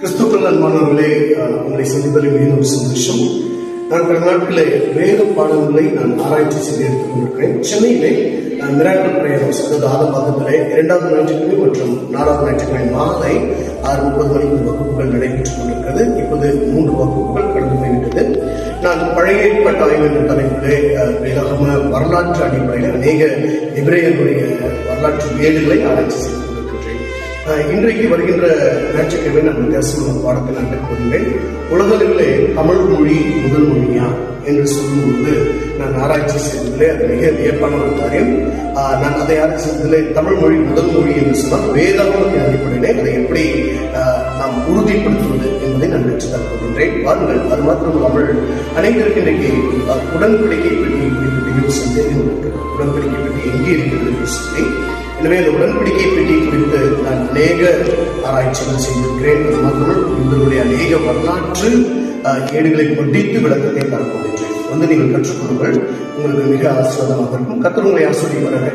கிறிஸ்துக்கள் அன்பானவர்களே, உங்களை சந்திப்பதில் மிகவும் சந்தோஷம். நான் கடந்த நாட்களே வேத பாடங்களை நான் ஆராய்ச்சி செய்து எடுத்துக் கொண்டிருக்கிறேன். சென்னையிலே மிராக்கிள் பிரேயர்ஸ், அதாவது ஆதபாதத்திலே 2வது ஞாயிற்றுக்கிழமை மற்றும் 4வது ஞாயிற்றுக்கிழமை மாலை 6:30 மணிக்கு வகுப்புகள் நடைபெற்றுக் கொண்டிருக்கிறது. இப்போது 3 வகுப்புகள் கடந்து போய்விட்டது. நான் பழைய ஏற்பாட்டு ஆய்வு என்ற தலைப்பிலே வேதாகம வரலாற்று அடிப்படையில் அநேக எபிரேயர்களுடைய வரலாற்று ஏடுகளை ஆராய்ச்சி செய்து இன்றைக்கு வருகின்ற ஞாயிற்றுக்கிழமை நான் வித்தியாசமான பாடத்தை நான் கற்றுக்கொள்கிறேன். உலகளவிலே தமிழ் மொழி முதல் மொழியா என்று சொல்லும்போது நான் ஆராய்ச்சி செய்ததிலே அது மிக வியப்பான ஒரு காரியம். நான் அதை ஆராய்ச்சி செய்ததிலே தமிழ் மொழி முதல் மொழி என்று சொன்னால் வேதாகமத்தின் அடிப்படையிலே அதை எப்படி நாம் உறுதிப்படுத்துவது என்பதை நான் கற்றுத் கொள்கின்றேன். வாருங்கள். அது மாத்திரம் தமிழ் அனைவருக்கு இன்றைக்கு உடன்படிக்கை பெட்டி குறித்து சந்தேகம் இருக்கிறது. உடன்படிக்கை பெட்டி எங்கே இருக்கிறது என்று சொல்லி, எனவே அந்த உடன்படிக்கை பெட்டி குறித்து நான் அநேக ஆராய்ச்சிகள் செய்திருக்கிறேன். அது மட்டும் உங்களுடைய அநேக வரலாற்று ஏடுகளை படித்து விளக்கத்தை தரப்போகின்றேன். வந்து நீங்கள் கற்றுக்கொள்ளுங்கள். உங்களுக்கு மிக ஆசீர்வாதமாக இருக்கும். கர்த்தர் உங்களை ஆசீர்வதிப்பாராக.